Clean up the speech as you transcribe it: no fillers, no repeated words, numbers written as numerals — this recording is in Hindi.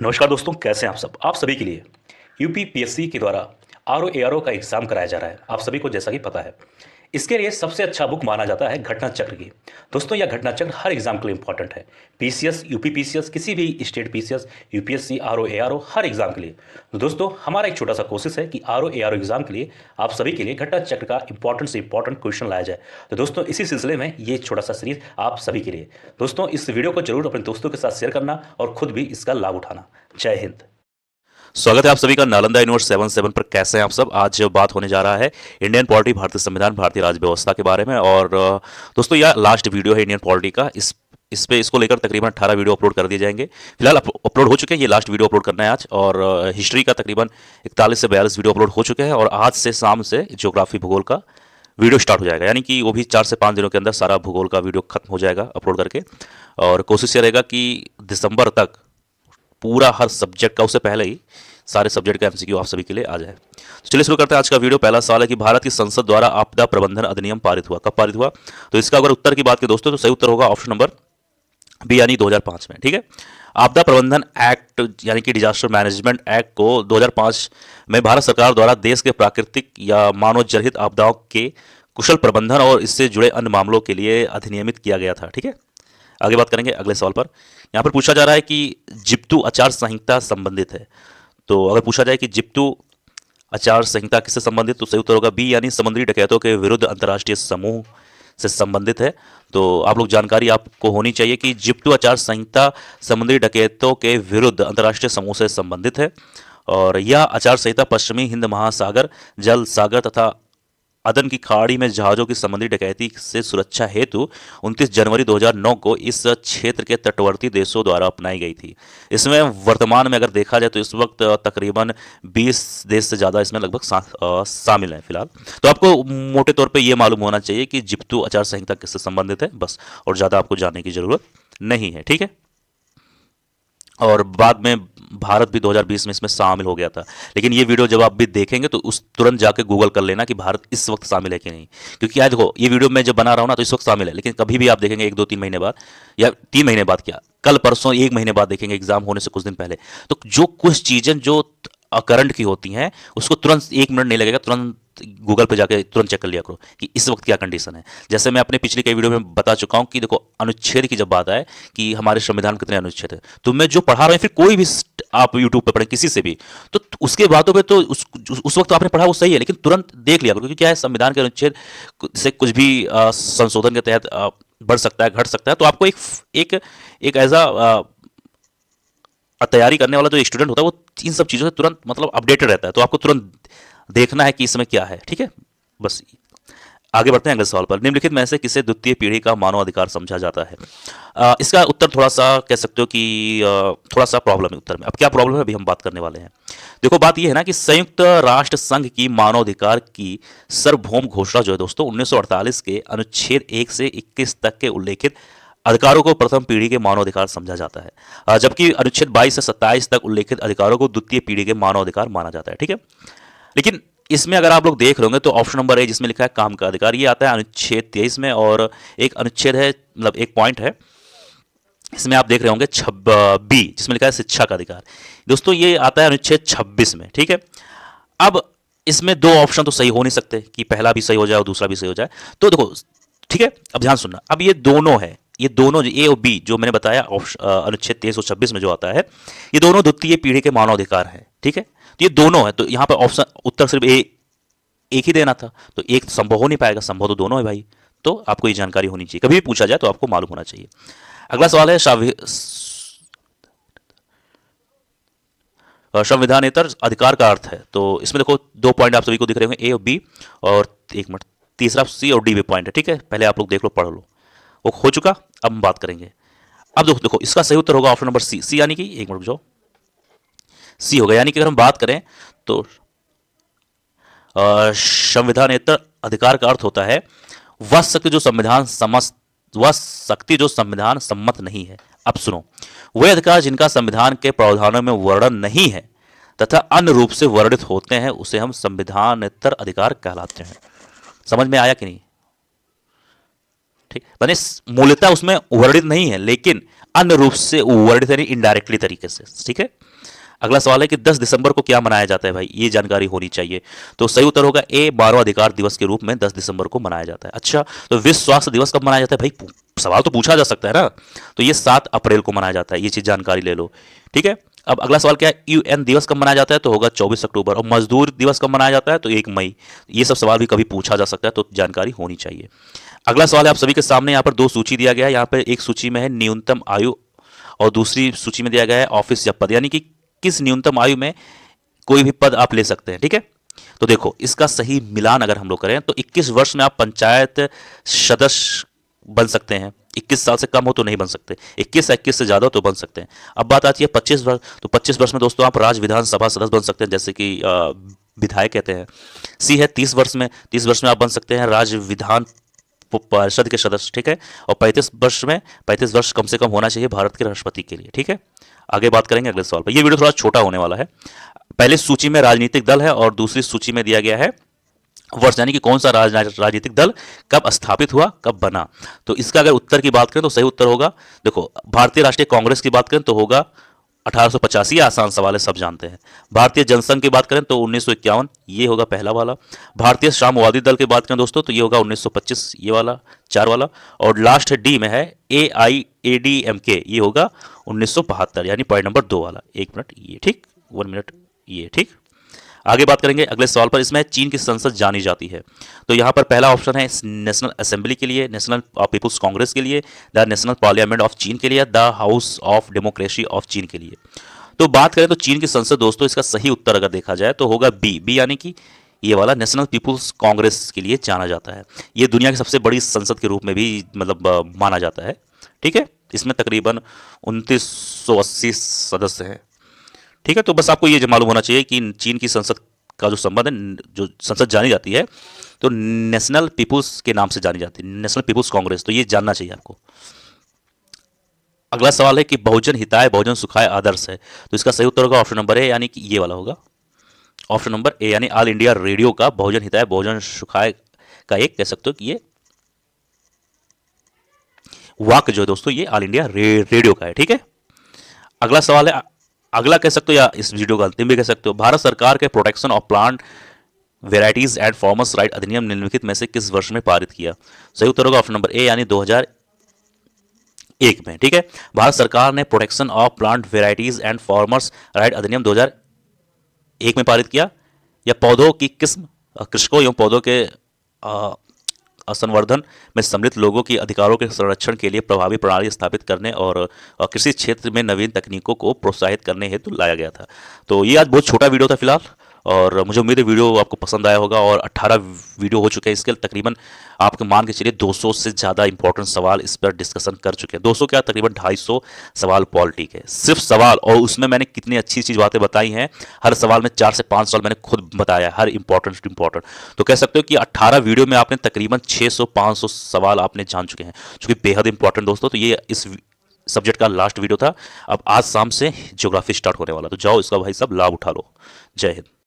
नमस्कार दोस्तों, कैसे हैं आप सब। आप सभी के लिए यूपीपीएससी के द्वारा आरओ एआरओ का एग्जाम कराया जा रहा है। आप सभी को जैसा कि पता है, इसके लिए सबसे अच्छा बुक माना जाता है घटना चक्र की। दोस्तों, यह घटना चक्र हर एग्जाम के लिए इंपॉर्टेंट है। पीसीएस, यूपीपीसीएस, किसी भी state PCS, UPSC, RO ARO, हर एग्जाम के लिए। तो दोस्तों, हमारा एक छोटा सा कोशिश है कि आरओ एआरओ एग्जाम के लिए आप सभी के लिए घटना चक्र का इंपॉर्टेंट से इंपॉर्टेंट क्वेश्चन लाया जाए। तो दोस्तों, इसी सिलसिले में ये छोटा सा सीरीज आप सभी के लिए। दोस्तों, इस वीडियो को जरूर अपने दोस्तों के साथ शेयर करना और खुद भी इसका लाभ उठाना। जय हिंद। स्वागत है आप सभी का नालंदा यूनिवर्स 77 पर। कैसे हैं आप सब। आज बात होने जा रहा है इंडियन पॉलिटी, भारतीय संविधान, भारतीय राज्य व्यवस्था के बारे में। और दोस्तों, यह लास्ट वीडियो है इंडियन पॉलिटी का। इसको लेकर तकरीबन 18 वीडियो अपलोड कर दिए जाएंगे। फिलहाल अपलोड हो चुके हैं, ये लास्ट वीडियो अपलोड करना है आज। और हिस्ट्री का तकरीबन 41 से 42 वीडियो अपलोड हो चुके हैं। और आज से शाम से ज्योग्राफी भूगोल का वीडियो स्टार्ट हो जाएगा, यानी कि वो भी 4 से 5 दिनों के अंदर सारा भूगोल का वीडियो खत्म हो जाएगा अपलोड करके। और कोशिश ये रहेगा कि दिसंबर तक पूरा हर सब्जेक्ट का, उससे पहले ही सारे सब्जेक्ट का एमसीक्यू आप सभी के लिए आ जाए। तो चलिए शुरू करते हैं आज का वीडियो। पहला सवाल है कि भारत की संसद द्वारा आपदा प्रबंधन अधिनियम पारित हुआ, कब पारित हुआ। तो इसका अगर उत्तर की बात करें दोस्तों, तो सही उत्तर होगा ऑप्शन नंबर बी, यानी 2005 में। ठीक है, आपदा प्रबंधन एक्ट यानी कि डिजास्टर मैनेजमेंट एक्ट को 2005 में भारत सरकार द्वारा देश के प्राकृतिक या मानव जनित आपदाओं के कुशल प्रबंधन और इससे जुड़े अन्य मामलों के लिए अधिनियमित किया गया था। ठीक है, आगे बात करेंगे अगले सवाल पर। यहाँ पर पूछा जा रहा है कि जिप्टू आचार संहिता संबंधित है। तो अगर पूछा जाए कि जिप्टू आचार संहिता किससे संबंधित, तो सही उत्तर होगा बी, यानी समुद्री डकैतों के विरुद्ध अंतर्राष्ट्रीय समूह से संबंधित है। तो आप लोग जानकारी आपको होनी चाहिए कि जिप्टू आचार संहिता समुद्री डकैतों के विरुद्ध अंतर्राष्ट्रीय समूह से संबंधित है। और यह आचार संहिता पश्चिमी हिंद महासागर, जल सागर तथा अदन की खाड़ी में जहाज़ों की समुद्री डकैती से सुरक्षा हेतु 29 जनवरी 2009 को इस क्षेत्र के तटवर्ती देशों द्वारा अपनाई गई थी। इसमें वर्तमान में अगर देखा जाए तो इस वक्त तकरीबन 20 देश से ज़्यादा इसमें लगभग शामिल हैं फिलहाल। तो आपको मोटे तौर पे ये मालूम होना चाहिए कि जिप्टू आचार संहिता किससे संबंधित है, बस। और ज़्यादा आपको जानने की ज़रूरत नहीं है। ठीक है, और बाद में भारत भी 2020 में इसमें शामिल हो गया था। लेकिन ये वीडियो जब आप भी देखेंगे तो उस तुरंत जाके गूगल कर लेना कि भारत इस वक्त शामिल है कि नहीं। क्योंकि यार देखो, ये वीडियो मैं जब बना रहा हूँ ना, तो इस वक्त शामिल है, लेकिन कभी भी आप देखेंगे 1, 2, 3 महीने बाद, या 3 महीने बाद, क्या कल परसों 1 महीने बाद देखेंगे, एग्जाम होने से कुछ दिन पहले, तो जो कुछ चीज़ें जो करंट की होती हैं उसको तुरंत 1 मिनट नहीं लगेगा, तुरंत गूगल पे जाके तुरंत चेक कर लिया करो कि इस वक्त क्या कंडीशन है। जैसे मैं अपने पिछले कई वीडियो में बता चुका हूं कि देखो, अनुच्छेद की जब बात आए कि हमारे संविधान कितने अनुच्छेद है, तो मैं जो पढ़ा रहा हूं, फिर कोई भी आप यूट्यूब पे पढ़ें किसी से भी, तो उसके बातों पे तो उस वक्त आपने पढ़ा वो सही है, लेकिन तुरंत देख लिया करो। क्योंकि क्या है, संविधान के अनुच्छेद से कुछ भी संशोधन के तहत बढ़ सकता है, घट सकता है। तो आपको एक एक ऐसा तैयारी करने वाला जो स्टूडेंट होता है, वो इन सब चीज़ों से तुरंत मतलब अपडेटेड रहता है। तो आपको तुरंत देखना है कि इसमें क्या है। ठीक है, बस। आगे बढ़ते हैं अगले सवाल पर। निम्नलिखित में से किसे द्वितीय पीढ़ी का मानव अधिकार समझा जाता है। इसका उत्तर थोड़ा सा कह सकते हो कि थोड़ा सा प्रॉब्लम है उत्तर में। अब क्या प्रॉब्लम है, अभी हम बात करने वाले हैं। देखो, बात यह है ना कि संयुक्त राष्ट्र संघ की मानवाधिकार की सार्वभौम घोषणा जो है दोस्तों, 1948 के अनुच्छेद 1 से 21 तक के उल्लेखित अधिकारों को प्रथम पीढ़ी के मानवाधिकार समझा जाता है, जबकि अनुच्छेद 22 से 27 तक उल्लेखित अधिकारों को द्वितीय पीढ़ी के मानवाधिकार माना जाता है। ठीक है, लेकिन इसमें अगर आप लोग देख रहे होंगे तो ऑप्शन नंबर ए, जिसमें लिखा है काम का अधिकार, ये आता है अनुच्छेद 23 में। और एक अनुच्छेद है, मतलब एक पॉइंट है, इसमें आप देख रहे होंगे बी, जिसमें लिखा है शिक्षा का अधिकार। दोस्तों, ये आता है अनुच्छेद 26 में। ठीक है, अब इसमें 2 ऑप्शन तो सही हो नहीं सकते कि पहला भी सही हो जाए और दूसरा भी सही हो जाए। तो देखो, ठीक है, अब ध्यान सुनना। अब ये दोनों है, ये दोनों ए और बी जो मैंने बताया अनुच्छेद 23 और 26 में जो आता है, ये दोनों द्वितीय पीढ़ी के मानवाधिकार है। ठीक है, तो ये दोनों है। तो यहां पर ऑप्शन उत्तर सिर्फ एक ही देना था, तो एक संभव हो नहीं पाएगा, संभव तो दोनों है भाई। तो आपको ये जानकारी होनी चाहिए, कभी भी पूछा जाए तो आपको मालूम होना चाहिए। अगला सवाल है संविधानेतर अधिकार का अर्थ है। तो इसमें देखो 2 पॉइंट आप सभी को दिख रहे होंगे, ए और बी, और एक मिनट, तीसरा सी और डी में पॉइंट है। ठीक है, पहले आप लोग देख लो, पढ़ लो, वो हो चुका। अब हम बात करेंगे। अब देखो, इसका सही उत्तर होगा ऑप्शन नंबर सी। सी यानी कि, एक मिनट जो सी होगा, यानी कि अगर हम बात करें तो संविधानेतर अधिकार का अर्थ होता है वह शक्ति जो संविधान सम्मत नहीं है। अब सुनो, वे अधिकार जिनका संविधान के प्रावधानों में वर्णन नहीं है तथा अन्य रूप से वर्णित होते हैं, उसे हम संविधानेतर अधिकार कहलाते हैं। समझ में आया कि नहीं। ठीक, माने मूलतः उसमें वर्णित नहीं है, लेकिन अन्य रूप से वर्णित यानी इनडायरेक्टली तरीके से। ठीक है, अगला सवाल है कि 10 दिसंबर को क्या मनाया जाता है भाई, ये जानकारी होनी चाहिए। तो सही उत्तर होगा ए, मानव अधिकार दिवस के रूप में 10 दिसंबर को मनाया जाता है। अच्छा, तो विश्व स्वास्थ्य दिवस कब मनाया जाता है भाई, सवाल तो पूछा जा सकता है ना। तो ये 7 अप्रैल को मनाया जाता है, ये चीज जानकारी ले लो। ठीक है, अब अगला सवाल क्या है, यूएन दिवस कब मनाया जाता है, तो होगा 24 अक्टूबर। और मजदूर दिवस कब मनाया जाता है, तो 1 मई। ये सब सवाल भी कभी पूछा जा सकता है, तो जानकारी होनी चाहिए। अगला सवाल है आप सभी के सामने, यहाँ पर 2 सूची दिया गया है। यहाँ पर एक सूची में है न्यूनतम आयु और दूसरी सूची में दिया गया है ऑफिस या पद, यानी कि किस न्यूनतम आयु में कोई भी पद आप ले सकते हैं। ठीक है, तो देखो इसका सही मिलान अगर हम लोग करें तो 21 वर्ष में आप पंचायत सदस्य बन सकते हैं। 21 साल से कम हो तो नहीं बन सकते, 21 या 21 से ज्यादा हो तो बन सकते हैं। अब बात आती है 25 वर्ष, तो 25 वर्ष में दोस्तों आप राज्य विधानसभा सदस्य बन सकते हैं, जैसे कि विधायक कहते हैं। सी है 30 वर्ष में, 30 वर्ष में आप बन सकते हैं राज्य विधान परिषद के सदस्य। ठीक है, और 35 वर्ष में 35 वर्ष कम से कम होना चाहिए भारत के राष्ट्रपति के लिए। ठीक है, आगे बात करेंगे अगले सवाल पर। ये वीडियो थोड़ा छोटा होने वाला है। पहले सूची में राजनीतिक दल है और दूसरी सूची में दिया गया है वर्ष, यानी कि कौन सा राजनीतिक दल कब स्थापित हुआ, कब बना। तो इसका अगर उत्तर की बात करें तो सही उत्तर होगा, देखो भारतीय राष्ट्रीय कांग्रेस की बात करें तो होगा 1885, आसान सवाल है, सब जानते हैं। भारतीय जनसंघ की बात करें तो 1951, ये होगा पहला वाला। भारतीय साम्यवादी दल की बात करें दोस्तों तो ये होगा 1925, ये वाला 4 वाला। और लास्ट डी में है AIADMK, ये होगा 1972, यानी पॉइंट नंबर 2 वाला। 1 मिनट ये ठीक, 1 मिनट ये ठीक। आगे बात करेंगे अगले सवाल पर। इसमें चीन की संसद जानी जाती है, तो यहाँ पर पहला ऑप्शन है नेशनल असेंबली के लिए, नेशनल पीपुल्स कांग्रेस के लिए, द नेशनल पार्लियामेंट ऑफ चीन के लिए, the house of democracy of चीन के लिए। तो बात करें तो चीन की संसद दोस्तों, इसका सही उत्तर अगर देखा जाए तो होगा बी, यानी कि ये वाला नेशनल पीपुल्स कांग्रेस के लिए जाना जाता है। ये दुनिया की सबसे बड़ी संसद के रूप में भी मतलब माना जाता है। ठीक है, इसमें तकरीबन 2980 सदस्य हैं। ठीक है, तो बस आपको ये मालूम होना चाहिए कि चीन की संसद का जो संबंध है, जो संसद जानी जाती है तो नेशनल पीपुल्स के नाम से जानी जाती है, नेशनल पीपुल्स कांग्रेस, तो ये जानना चाहिए आपको। अगला सवाल है कि बहुजन हिताय बहुजन सुखाय आदर्श है, तो इसका सही उत्तर होगा ऑप्शन नंबर ए, यानी कि ये वाला होगा ऑप्शन नंबर ए, यानी ऑल इंडिया रेडियो का बहुजन हिताय बहुजन सुखाय का एक कह सकते हो कि ये वाक्य जो है दोस्तों ये ऑल इंडिया रेडियो का है। ठीक है, अगला सवाल है, अगला कह सकते हो या इस वीडियो का अंतिम भी कह सकते हो, भारत सरकार के protection of plant varieties and farmers right अधिनियम निम्नलिखित में से किस वर्ष में पारित किया। सही उत्तर होगा ऑप्शन नंबर ए, यानी 2001 में। ठीक है, भारत सरकार ने protection of plant varieties and farmers right अधिनियम 2001 में पारित किया। या पौधों की किस्म, कृषकों एवं पौधों के संवर्धन में सम्मिलित लोगों की अधिकारों के संरक्षण के लिए प्रभावी प्रणाली स्थापित करने और कृषि क्षेत्र में नवीन तकनीकों को प्रोत्साहित करने हेतु लाया गया था। तो ये आज बहुत छोटा वीडियो था फिलहाल, और मुझे उम्मीद है वीडियो आपको पसंद आया होगा। और 18 वीडियो हो चुके हैं इसके, तकरीबन आपके मान के चलिए 200 से ज़्यादा इंपॉर्टेंट सवाल इस पर डिस्कशन कर चुके हैं। 200 क्या, तकरीबन 250 सवाल पॉलिटी के, सिर्फ सवाल, और उसमें मैंने कितनी अच्छी चीज़ बातें बताई हैं। हर सवाल में 4 से 5 सवाल मैंने खुद बताया, हर इंपॉर्टेंट। तो कह सकते हो कि 18 वीडियो में आपने तकरीबन 600-500 सवाल आपने जान चुके हैं, जो कि बेहद इंपॉर्टेंट दोस्तों। तो ये इस सब्जेक्ट का लास्ट वीडियो था। अब आज शाम से ज्योग्राफी स्टार्ट होने वाला, तो जाओ इसका भाई सब लाभ उठा लो। जय हिंद।